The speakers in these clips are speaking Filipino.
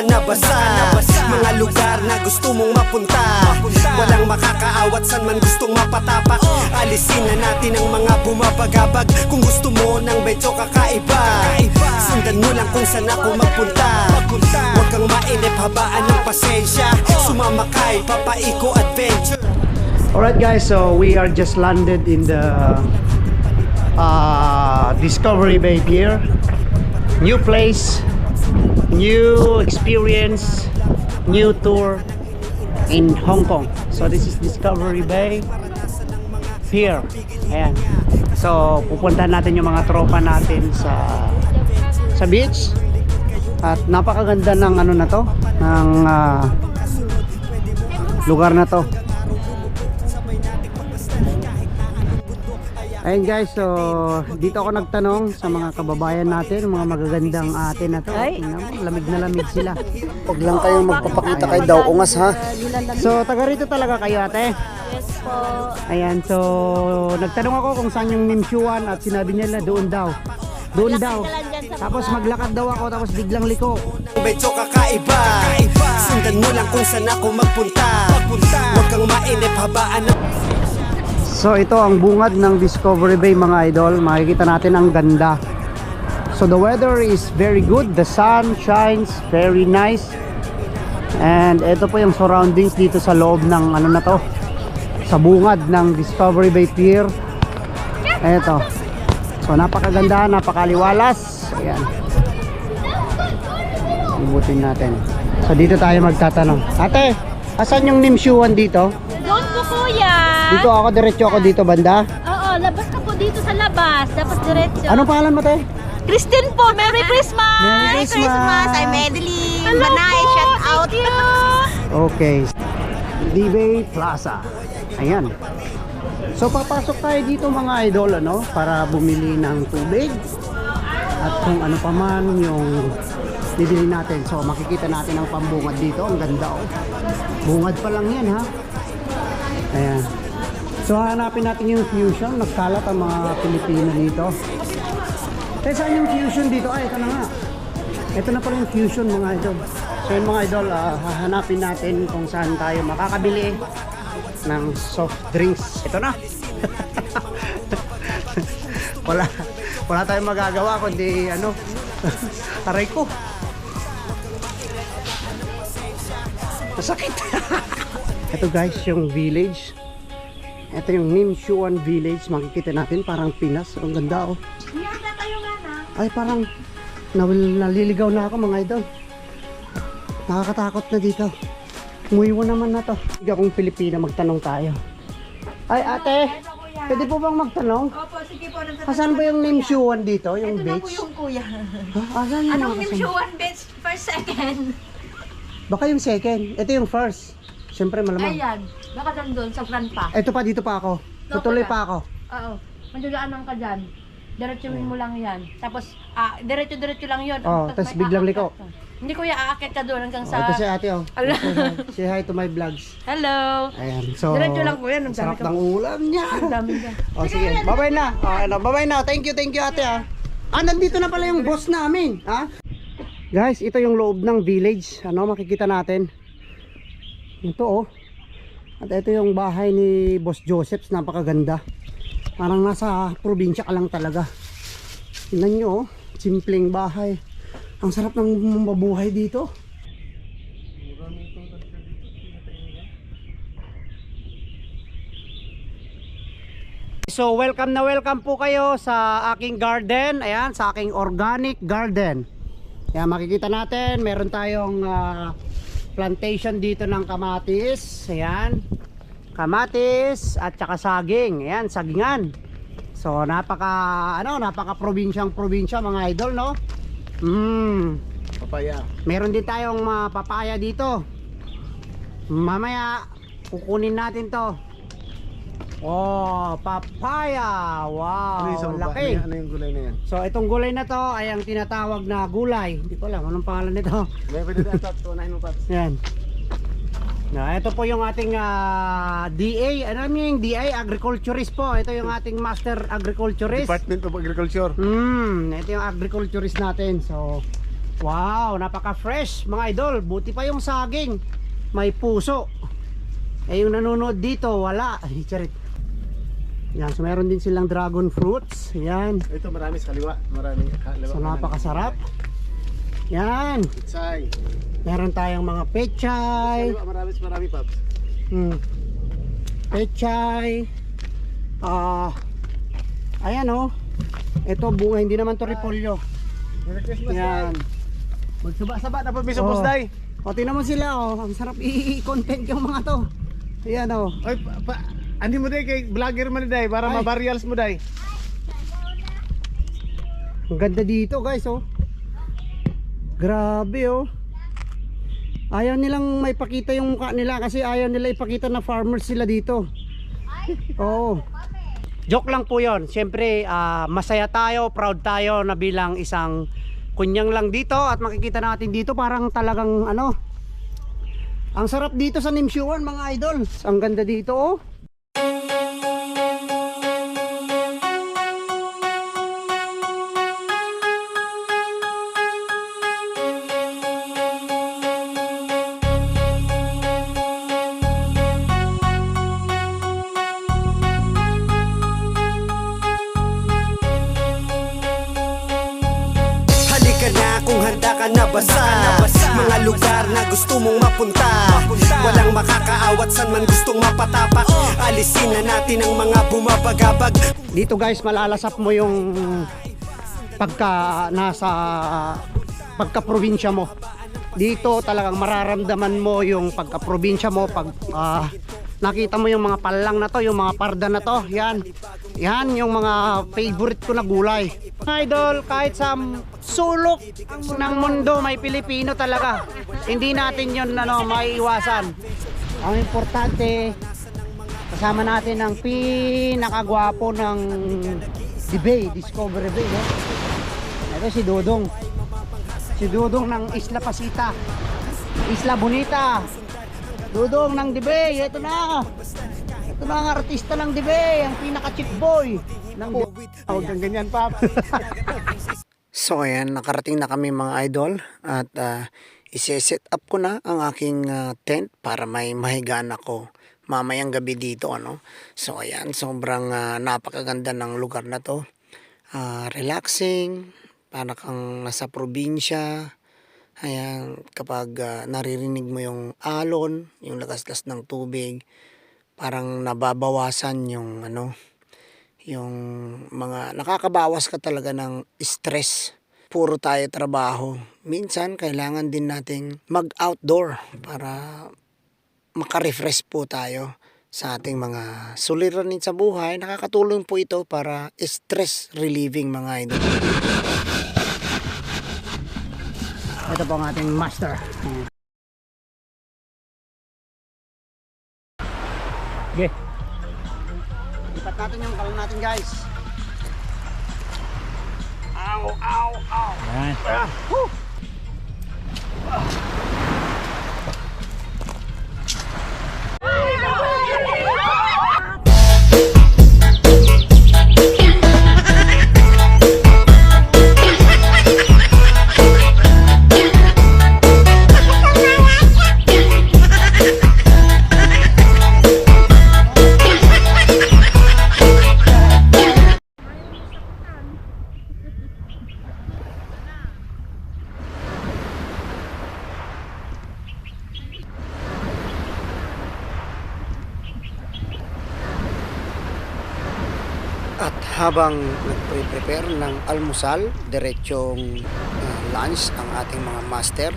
baka nabasa. Mga lugar na gusto mong mapunta, walang makakaawat san man gustong mapatapak. Alisin na natin ang mga bumabagabag. Kung gusto mo ng medyo kakaiba, sundan mo lang kung saan ako magpunta. Huwag kang mainip, habaan ng pasensya. Sumama kay Papaiko Adventure. Alright guys, so we are just landed in the Discovery Bay Pier. New place, new experience, new tour in Hong Kong. So this is Discovery Bay Pier. Ayan. So pupuntahan natin yung mga tropa natin sa beach. At napakaganda ng ano na to, ng lugar na to. Ayun guys, so dito ako nagtanong sa mga kababayan natin, mga magagandang ate na to. Lamig na lamig sila. Huwag lang kayong magpapakita kay daw ungas ha. So taga rito talaga kayo ate? Yes po. Ayan, so nagtanong ako kung saan yung Nimshuan at sinabi nila doon daw. Doon daw. Tapos maglakad daw ako, tapos biglang liko. Medyo kakaiba, sundan mo lang kung saan ako magpunta. Huwag kang mainip, habaan ng... So ito ang bungad ng Discovery Bay mga idol. Makikita natin ang ganda. So the weather is very good. The sun shines very nice. And ito po yung surroundings dito sa loob ng ano na to, sa bungad ng Discovery Bay Pier. Ito. So napakaganda, napakaliwalas. Ayan. Ibutin natin. So dito tayo magtatanong. Ate, asan yung Nimshuan dito? Doon po kuya. Dito ako, diretso ako dito banda. Oo, labas ka po dito sa labas. Tapos diretso. Anong pangalan mo te? Christine po, Merry Christmas! Merry Christmas! I'm Madeline. Hello Manay, po! shout out. Thank you! Okay. D-Bay Plaza. Ayan. So papasok tayo dito mga idol ano, para bumili ng tubig at kung ano pa man yung bibili natin. So makikita natin ang pambungad dito. Ang ganda oh. Bungad pa lang yan ha. Ayan. So hanapin natin yung fusion. Nagkalat ang mga Pilipino dito. Eh saan yung fusion dito? Ay ito na nga. Ito na pala yung fusion mga idol. So yun mga idol, hahanapin natin kung saan tayo makakabili ng soft drinks. Ito na. wala tayong magagawa kundi ano. Aray ko. Masakit. Ito guys yung village. Ito yung Nimshuan Village. Makikita natin parang Pinas. Ang ganda oh. Ay parang naliligaw na ako mga idol. Nakakatakot na dito. Umuiwan naman na to. Hindi akong Pilipina, magtanong tayo. Ay ate, pwede po bang magtanong? Opo, sige po. Asan ba yung Nimshuan dito? Yung Ito na po beach? yung kuya. Asan yung Anong mga kasama? Nimshuan bench per second? Baka yung second. Ito yung first. Siyempre malamang. Ayan, baka doon sa front pa. Ito pa, dito pa ako. Tutuloy pa ako. Oo, madulaanan ka dyan. Diretsuhin mo lang yan. Tapos, diretso lang yun. Oh, tapos biglang liko. Hindi kuya, aakit ka doon hanggang Oh, sa... ito si ate oh. Ala. Say hi to my vlogs. Hello! Ayan, so Diretso lang kuya, ang dami sarap ka- ng ulam niya. Ang dami dyan. Oh, sige. Bye-bye na. Oh, ano, bye-bye na. Thank you ate ah. Nandito na pala yung boss namin, ha? Guys, ito yung loob ng village. Ano, makikita natin. Ito oh. At ito yung bahay ni Boss Josephs, napakaganda. Parang nasa probinsya ka lang talaga. Tingnan nyo oh, simpleng bahay. Ang sarap ng mabuhay dito. So welcome na welcome po kayo sa aking garden. Ayan, sa aking organic garden. Ayan, makikita natin, meron tayong plantation dito ng kamatis. Ayan, kamatis at saka saging. Ayan, sagingan. So napaka probinsya mga idol, no? Papaya. Meron din tayong papaya dito. Mamaya kukunin natin to. Oh, papaya. Wow, laki. Ano yung gulay na yan? So itong gulay na to ay ang tinatawag na gulay. Hindi ko alam anong pangalan nito. May pwede na tat, tunahin mo pats. Yan. Ito po yung ating DA. Ano yung DA? Agriculturist po. Ito yung ating Master Agriculturist. Department of Agriculture. Ito yung agriculturist natin. So Wow, napaka-fresh mga idol. Buti pa yung saging. May puso. Eh yung nanonood dito, wala. Ay, charit. Yan, so meron din silang dragon fruits. Yan. Ito marami sa kaliwa. Marami kaliwa. So napakasarap. Yan. Pitsay. Meron tayong mga pechay. Kaliwa marami Paps. Pechay. Ayan oh. Ito bunga, hindi naman to repolyo. Merry Christmas. Yan. Magsaba-saba na po Miso Oh. Pusday. O tingnan mo sila oh. Ang sarap i-content yung mga to. Ayan oh. Oy, andi mo day kay vlogger man day para Ay. mabaryals mo day. Ang ganda dito guys oh. Grabe oh. Ayaw nilang may pakita yung mukha nila kasi ayaw nila ipakita na farmers sila dito. Oo. Joke lang po yon. Siyempre masaya tayo, proud tayo na bilang isang kunyang lang dito at makikita natin dito parang talagang ano. Ang sarap dito sa Nimshuan mga idol. Ang ganda dito oh. Halika na kung handa ka na basa. Mga lugar na gusto mong mapunta. Walang makakaawat san man gustong mapatapak. Alisin na natin ang mga bumabagabag. Dito guys malalasap mo yung pagka probinsya mo. Dito talagang mararamdaman mo yung pagka probinsya mo pag nakita mo yung mga palang na to, yung mga parda na to. Yan yung mga favorite ko na gulay. Idol, kahit sa sulok ng mundo may Pilipino talaga. Hindi natin yun maiiwasan. Ang importante, kasama natin ang pinakagwapo ng Discovery Bay. No? Ito si Dodong. Si Dodong ng Isla Pasita. Isla Bonita. Dodong ng Dibay. Ito na. Ito na ang artista ng Dibay. Ang pinaka-chick boy. Huwag kang ganyan Paps. So ayan, nakarating na kami mga idol. At isi-set up ko na ang aking tent para may mahigaan ako mamayang gabi dito. So ayan, sobrang napakaganda ng lugar na to. Relaxing. Para kang nasa probinsya. Ayan, kapag naririnig mo yung alon, yung lagas-las ng tubig, parang nababawasan yung yung mga nakakabawas ka talaga ng stress. Puro tayo trabaho. Minsan kailangan din nating mag-outdoor para maka-refresh po tayo sa ating mga suliranin sa buhay. Nakakatulong po ito para stress relieving mga idol. Ito po ang ating master. Okay. Lipat natin yung kalon natin guys. Ow, ow, ow. Yan. At habang nagpre-prepare ng almusal, diretsong lunch ang ating mga master.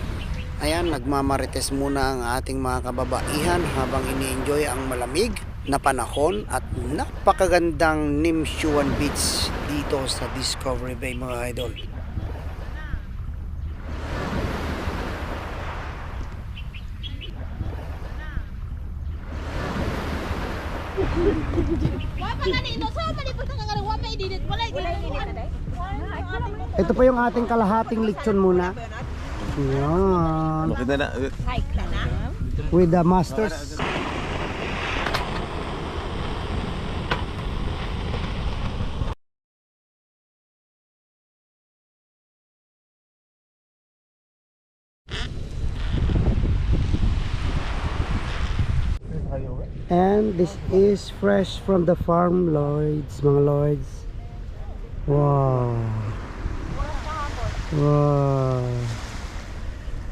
Ayan, nagmamarites muna ang ating mga kababaihan habang ini-enjoy ang malamig na panahon at napakagandang Nimshuan Beach dito sa Discovery Bay mga idol. Ito pa yung ating kalahating lechon muna. Yan. With the masters. And this is fresh from the farm, Lords, mga Lords. Wow. Wow.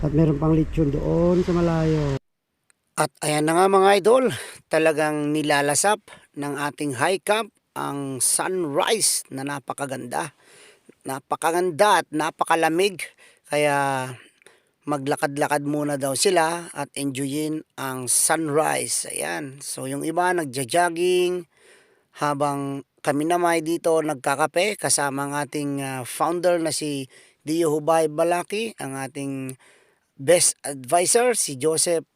At meron pang lechon doon sa malayo. At ayan na nga mga idol, talagang nilalasap ng ating high camp ang sunrise na napakaganda. Napakaganda at napakalamig. Kaya maglakad-lakad muna daw sila at enjoyin ang sunrise. Ayan. So yung iba nagja-jogging habang kami naman dito nagkakape kasama ang ating founder na si Dio Hubay Balaki, ang ating best advisor si Joseph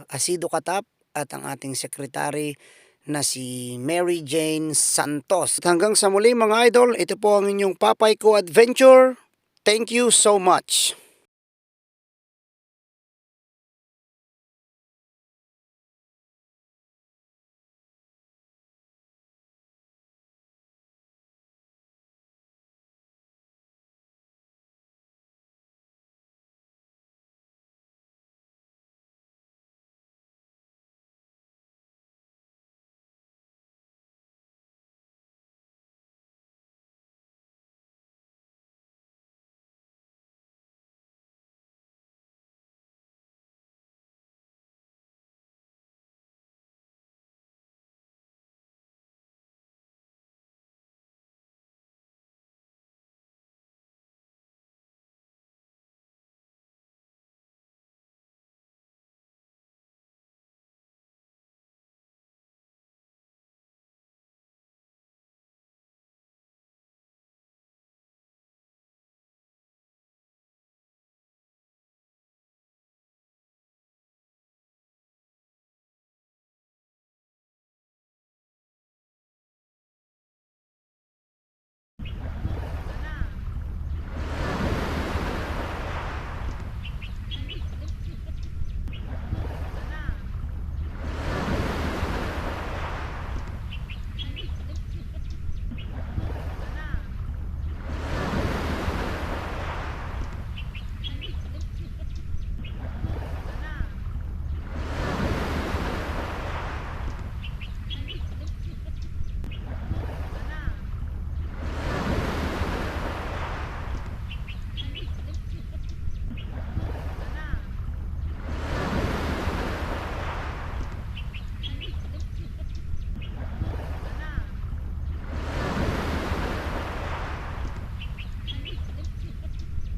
Asido Katap at ang ating secretary na si Mary Jane Santos. Hanggang sa muli mga idol, ito po ang inyong Papay Ko Adventure. Thank you so much.